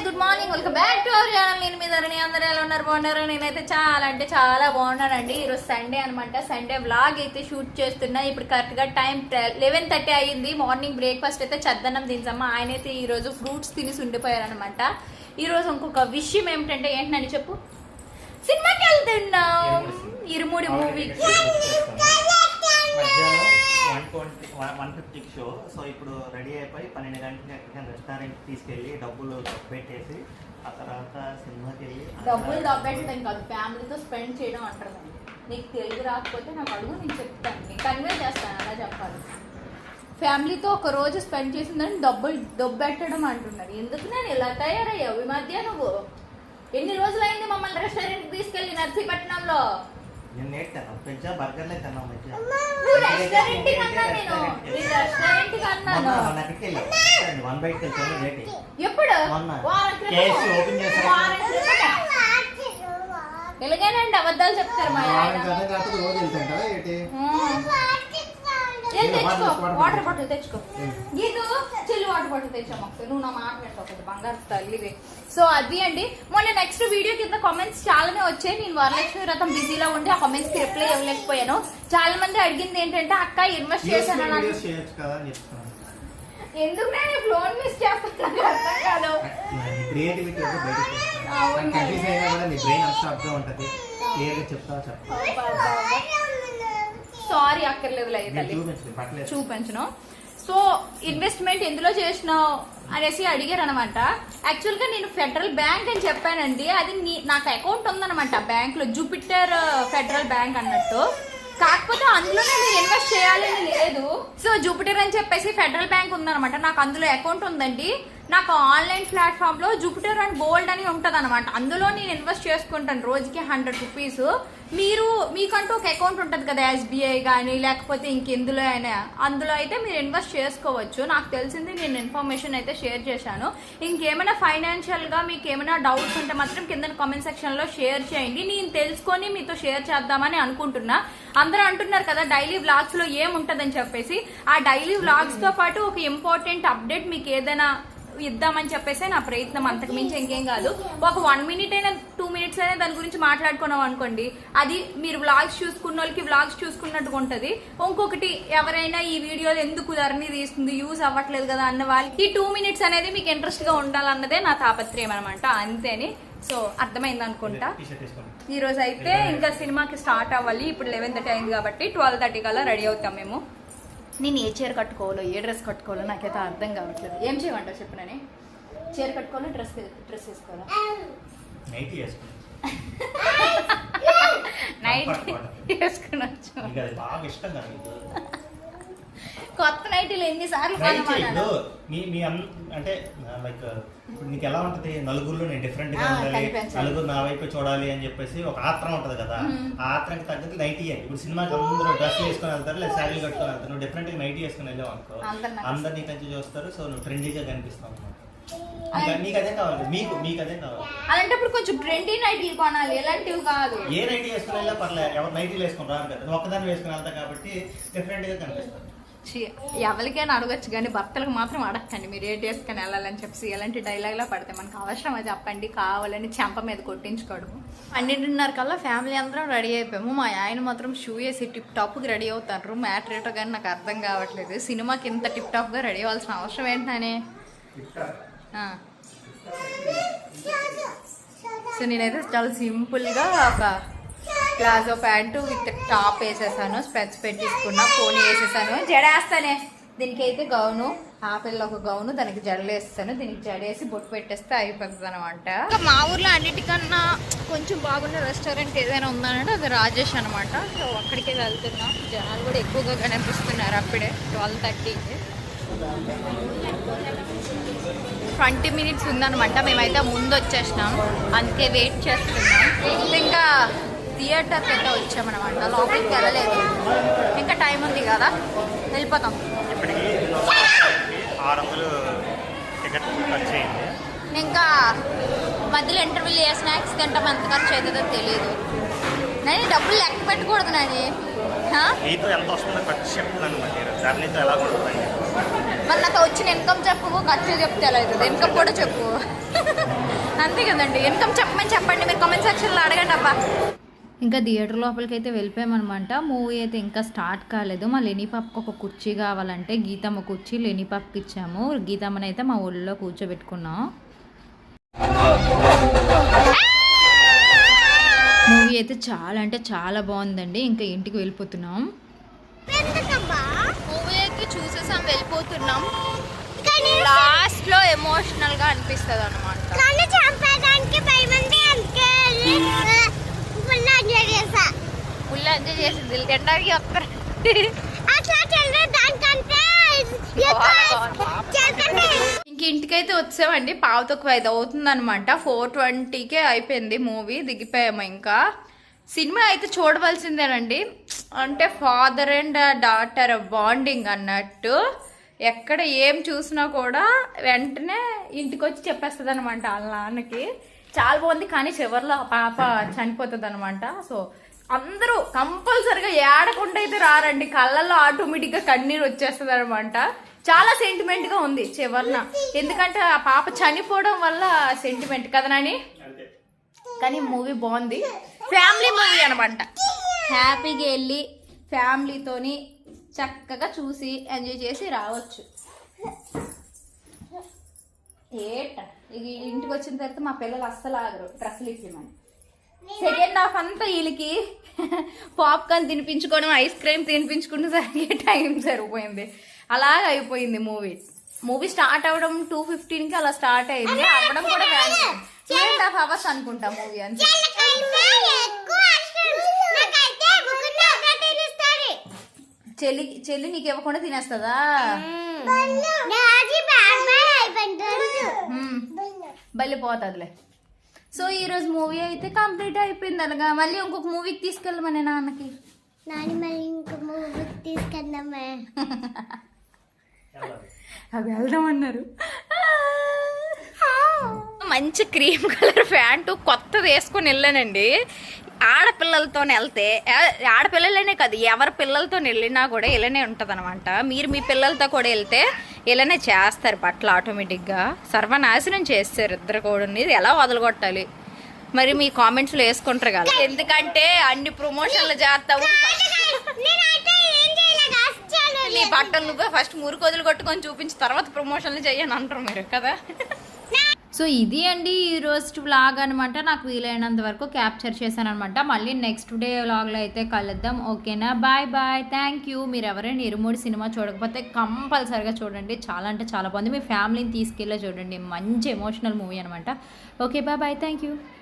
Good morning, welcome back to our channel. నేను మీ ధరణి. అందరూ ఎలా ఉన్నారు? బాగున్నారు? నేనైతే చాలా అంటే చాలా బాగున్నానండి. ఈరోజు సండే అనమాట. సండే వ్లాగ్ అయితే షూట్ చేస్తున్నా. ఇప్పుడు కరెక్ట్ గా టైం 11:30 అయ్యింది. మార్నింగ్ బ్రేక్ఫాస్ట్ అయితే చద్దన్నం తినసమ్మా. ఆయన అయితే ఈ రోజు ఫ్రూట్స్ తిని ఉండిపోయారు అనమాట. ఈ రోజు ఇంకొక విషయం ఏమిటంటే, ఏంటని చెప్పు. సినిమాకి వెళ్తున్నాం, ఇరుముడి మూవీకి. 150 షో. సో ఇప్పుడు రెడీ అయిపోయి 12 గంటలకి ఎక్కడికైనా రెస్టారెంట్ తీసుకెళ్ళి డబ్బులు పెట్టేసి ఆ తర్వాత సినిమాకి వెళ్ళి డబ్బులు దబ్బెట్టడం కాదు, ఫ్యామిలీతో స్పెండ్ చేయడం అంటారు. నీకు తెలుగు రాకపోతే నాకు అడుగు, నేను చెప్తాను, నేను కన్వే చేస్తాను. అలా చెప్పాలి. ఫ్యామిలీతో ఒక రోజు స్పెండ్ చేసిందని డబ్బులు దొబ్బెట్టడం అంటున్నారు. ఎందుకు నేను ఇలా తయారయ్యావు ఈ మధ్య? నువ్వు ఎన్ని రోజులైంది మమ్మల్ని రెస్టారెంట్ తీసుకెళ్ళి నర్సీపట్నంలో? బర్గర్లే కన్నాం. ఎప్పుడు? ఎలాగేనండి అబద్ధాలు చెప్తారు మా తెచ్చుకో, వాటర్ బాటిల్ తెచ్చుకో. గీదు చిల్లు వాటర్ బాటిల్ తెచ్చాము. నువ్వు నా మాట్లాడుతావు బంగారు తల్లివి. సో అది అండి. మొన్న నెక్స్ట్ వీడియో కింద కామెంట్స్ చాలానే వచ్చాయి. నేను వరలక్ష్మి వ్రతం బిజీలో ఉండి ఆ కామెంట్స్ కి రిప్లై ఇవ్వలేకపోయాను. చాలా మంది అడిగింది ఏంటంటే, అక్క ఇన్వెస్ట్ చేశాను. ఎందుకు నేను ఫ్లోన్ మిస్ చేస్తాను అర్థం కాదు. సారీ అక్కర్లేదు అయితే చూపించను. సో ఇన్వెస్ట్మెంట్ ఎందులో చేసినావు అనేసి అడిగారు అనమాట. యాక్చువల్ గా నేను ఫెడరల్ బ్యాంక్ అని చెప్పానండి. అది నాకు అకౌంట్ ఉందనమాట బ్యాంక్ లో, జూపిటర్ ఫెడరల్ బ్యాంక్ అన్నట్టు. కాకపోతే అందులోనే మీరు ఇన్వెస్ట్ చేయాలని లేదు. సో జూపిటర్ అని చెప్పేసి ఫెడరల్ బ్యాంక్ ఉందనమాట. నాకు అందులో అకౌంట్ ఉందండి. నాకు ఆన్లైన్ ప్లాట్ఫామ్ లో జూపిటర్ అండ్ గోల్డ్ అని ఉంటది అనమాట. అందులో నేను ఇన్వెస్ట్ చేసుకుంటాను రోజుకి 100 రూపీస్. మీకంటూ ఒక అకౌంట్ ఉంటుంది కదా, SBI కానీ లేకపోతే ఇంకెందులో అయినా, అందులో అయితే మీరు ఇన్వెస్ట్ చేసుకోవచ్చు. నాకు తెలిసింది నేను ఇన్ఫర్మేషన్ అయితే షేర్ చేశాను. ఇంకేమైనా ఫైనాన్షియల్ గా మీకు ఏమైనా డౌట్స్ ఉంటే మాత్రం కింద కామెంట్ సెక్షన్ లో షేర్ చేయండి. నేను తెలుసుకొని మీతో షేర్ చేద్దామని అనుకుంటున్నా. అందరూ అంటున్నారు కదా డైలీ వ్లాగ్స్ లో ఏముంటదని చెప్పేసి. ఆ డైలీ వ్లాగ్స్ తో పాటు ఒక ఇంపార్టెంట్ అప్డేట్ మీకు ఏదైనా ఇద్దామని చెప్పేసి నా ప్రయత్నం. అంతకు మించి ఇంకేం కాదు. ఒక 1 మినిట్ అయినా 2 మినిట్స్ అయినా దాని గురించి మాట్లాడుకున్నాం అనుకోండి, అది మీరు వ్లాగ్స్ చూసుకున్న వాళ్ళకి వ్లాగ్స్ చూసుకున్నట్టుగా ఉంటది. ఇంకొకటి, ఎవరైనా ఈ వీడియోలు ఎందుకు ధరణి తీస్తుంది, యూజ్ అవ్వట్లేదు కదా అన్న వాళ్ళకి ఈ 2 మినిట్స్ అనేది మీకు ఇంట్రెస్ట్ గా ఉండాలన్నదే నా తాపత్రయం అనమాట. అంతేని. సో అర్థమైంది అనుకుంటా. ఈ రోజు అయితే ఇంకా సినిమాకి స్టార్ట్ అవ్వాలి. ఇప్పుడు 11:30 అయింది కాబట్టి 12:30 కల్లా రెడీ అవుతాం మేము. నేను ఏ చీర కట్టుకోవాలో ఏ డ్రెస్ కట్టుకోవాలో నాకైతే అర్థం కావట్లేదు. ఏం చేయమంటావు చెప్పు. నేను చీర కట్టుకోవాలో డ్రెస్ వేసుకోవాలా? నైట్ వేసుకునొచ్చు. కొత్త నైటీలు ఎన్నిసార్లు అంటే లైక్ ఇప్పుడు నీకు ఎలా ఉంటది, నలుగురులో నేను డిఫరెంట్ గా ఉండాలి, నలుగురు నా వైపు చూడాలి అని చెప్పేసి ఒక ఆత్రం ఉంటది కదా. ఆ ఆత్రంకి తగ్గట్టు నైటీ. ఇప్పుడు సినిమాకి అందరూ డ్రెస్ వేసుకొని వెళ్తారు, లేదా శారీ కట్టుకొని వెళ్తారు. నువ్వు డిఫరెంట్ గా నైటీ వేసుకుని వెళ్ళావు అనుకో, అందరు నీ కంచి చూస్తారు. సో నువ్వు ట్రెండీగా కనిపిస్తావు అనమాట. నీకు అదే కావాలి, మీకు అదే కావాలి. అలాంటప్పుడు కొంచెం ట్రెండీ నైటీలు కొనాలి, ఎలాంటివి కాదు. ఏ నైటీ వేసుకుని వెళ్ళా పర్లేదు, ఎవరు నైటీలు వేసుకుని రారు కదా. నువ్వు ఒక్కదాన్ని వేసుకుని వెళ్తావు కాబట్టి డిఫరెంట్ గా కనిపిస్తావు. ఎవరికైనా అడగచ్చు కానీ భర్తలకు మాత్రం అడగండి మీరు ఏ వేసుకొని వెళ్ళాలని చెప్పి. ఎలాంటి డైలాగ్లా పడితే మనకు అవసరం అది చెప్పండి, కావాలని చెంప మీద కొట్టించుకోవడం. 12:30 కల్లా ఫ్యామిలీ అందరం రెడీ అయిపోయాము. మా ఆయన మాత్రం షూ వేసి టిప్ టాప్కి రెడీ అవుతారు. మ్యాటర్ ఏటో కానీ నాకు అర్థం కావట్లేదు. సినిమాకి ఇంత టిప్ టాప్గా రెడీ అవ్వాల్సిన అవసరం ఏంటనే. సో నేనైతే చాలా సింపుల్గా ఒక ప్లాజో ప్యాంటు విత్ టాప్ వేసేసాను, స్పెట్స్ పెట్టించుకున్నా, ఫోన్ వేసేసాను, జడేస్తానే. దీనికి అయితే గౌను, ఆ పిల్ల ఒక గౌను, దానికి జడలు వేస్తాను. దీనికి జడేసి బొట్టు పెట్టేస్తే అయిపోతుంది అనమాట. మా ఊర్లో అన్నిటికన్నా కొంచెం బాగున్న రెస్టారెంట్ ఏదైనా ఉందనంటే అది రాజేష్ అనమాట. సో అక్కడికే వెళ్తున్నాం. జనాలు కూడా ఎక్కువగా కనిపిస్తున్నారు. అప్పుడే 12:30. 20 మినిట్స్ ఉందనమాట. మేమైతే ముందు వచ్చేసినాం, అందుకే వెయిట్ చేస్తున్నాం. ఇంకా థియేటర్కి అయితే వచ్చామన్నమాట. లోపలికి వెళ్ళలేదు, ఇంకా టైం ఉంది కదా, వెళ్ళిపోతాం ఇప్పుడే. 600 టికెట్ ఖర్చు అయింది. ఇంకా మధ్యలో ఇంటర్వ్యూలు ఏ స్నాక్స్ తింటాం, ఎంత ఖర్చు అవుతుందో తెలియదు. నేను డబ్బులు లెక్క పెట్టకూడదు. నాని ఎంత వస్తుందో ఖర్చు చెప్తున్నాను. జర్నీతో ఎలా ఉంటుంది మరి నాతో వచ్చిన ఇన్కమ్ చెప్పు, ఖర్చు చెప్తే ఎలా అవుతుంది? ఇన్కమ్ కూడా చెప్పు. అంతే కదండి, ఇన్కమ్ చెప్పమని చెప్పండి, మీరు కామెంట్ సెక్షన్లో అడగండి అబ్బా. ఇంకా థియేటర్ లోపలికి అయితే వెళ్ళిపోయామన్నమాట. మూవీ అయితే ఇంకా స్టార్ట్ కాలేదు. మా లెనీ పాపకు ఒక కుర్చీ కావాలంటే గీతమ్మ కుర్చీ లెనీ పాపకి ఇచ్చాము. గీతమ్మని అయితే మా ఊళ్ళో కూర్చోబెట్టుకున్నాం. మూవీ అయితే చాలా అంటే చాలా బాగుందండి. ఇంకా ఇంటికి వెళ్ళిపోతున్నాం. మూవీ అయితే చూసేసాం, వెళ్ళిపోతున్నాం. లాస్ట్ లో ఎమోషనల్ గా అనిపిస్తుంది అనమాట. ఫుల్ ఎంజాయ్ చేసింది, తినడానికి వస్తారు. ఇంక ఇంటికైతే వచ్చామండి. 4:45 అవుతుంది అనమాట. 4:20కే అయిపోయింది మూవీ, దిగిపోయాము. ఇంకా సినిమా అయితే చూడవలసిందేనండి. అంటే ఫాదర్ అండ్ డాటర్ బాండింగ్ అన్నట్టు. ఎక్కడ ఏం చూసినా కూడా వెంటనే ఇంటికి వచ్చి చెప్పేస్తుంది అనమాట వాళ్ళ నాన్నకి. చాలా బాగుంది. కానీ చివరిలో ఆ పాప చనిపోతుంది అనమాట. సో అందరూ కంపల్సరిగా ఏడకుండా అయితే రారండి, కళ్ళల్లో ఆటోమేటిక్గా కన్నీరు వచ్చేస్తుంది అనమాట. చాలా సెంటిమెంట్ గా ఉంది చివరిన, ఎందుకంటే ఆ పాప చనిపోవడం వల్ల సెంటిమెంట్ కదా నాని. కానీ మూవీ బాగుంది, ఫ్యామిలీ మూవీ అనమాట. హ్యాపీగా వెళ్ళి ఫ్యామిలీతోని చక్కగా చూసి ఎంజాయ్ చేసి రావచ్చు. ఏట ఇక ఇంటికి వచ్చిన తర్వాత మా పిల్లలు అస్సలు ఆగరు డ్రెస్సులు ఇచ్చిమని. సెకండ్ హాఫ్ అంతా వీళ్ళకి పాప్కార్న్ తినిపించుకోవడం, ఐస్ క్రీమ్ తినిపించుకుంటూ సరిగే టైం సరిపోయింది. అలాగ అయిపోయింది మూవీ. మూవీ స్టార్ట్ అవ్వడం 2:15కి అలా స్టార్ట్ అయింది. అవ్వడం కూడా 2.5 hours అనుకుంటా మూవీ అంతే. చెల్లి నీకు ఇవ్వకుండా తినేస్తుందా? బలిపోతుందిలే. సో ఈ రోజు మూవీ అయితే కంప్లీట్ అయిపోయింది అనగా. మళ్ళీ ఇంకొక మూవీకి తీసుకెళ్ళమని నాన్నకి. అవి వెళ్దామన్నారు. మంచి క్రీమ్ కలర్ ప్యాంటు కొత్తది వేసుకొని వెళ్ళానండి. ఆడపిల్లలతో వెళ్తే, ఆడపిల్లలనే కాదు ఎవరి పిల్లలతో వెళ్ళినా కూడా ఇలానే ఉంటుంది అనమాట. మీరు మీ పిల్లలతో కూడా వెళ్తే ఇలానే చేస్తారు బట్టలు ఆటోమేటిక్గా. సర్వనాశనం చేస్తారు ఇద్దరు కూడా. ఇది ఎలా వదలగొట్టాలి మరి మీ కామెంట్స్లో వేసుకుంటారు కదా. ఎందుకంటే అన్ని ప్రమోషన్లు చేస్తావు, నీ బట్టలు నువ్వే ఫస్ట్ మురుకొదులు కొట్టుకొని చూపించి తర్వాత ప్రమోషన్లు చేయని అంటారు మీరు కదా. సో ఇది అండి ఈరోజు వ్లాగ్ అనమాట. నాకు వీలైనంత వరకు క్యాప్చర్ చేశాను అనమాట. మళ్ళీ నెక్స్ట్ డే వ్లాగ్లో అయితే కలుద్దాం. ఓకేనా, బాయ్ బాయ్, థ్యాంక్ యూ. మీరు ఎవరైనా ఇరుముడి సినిమా చూడకపోతే కంపల్సరిగా చూడండి, చాలా అంటే చాలా బాగుంది. మీ ఫ్యామిలీని తీసుకెళ్ళే చూడండి, మంచి ఎమోషనల్ మూవీ అనమాట. Okay, bye bye, thank you.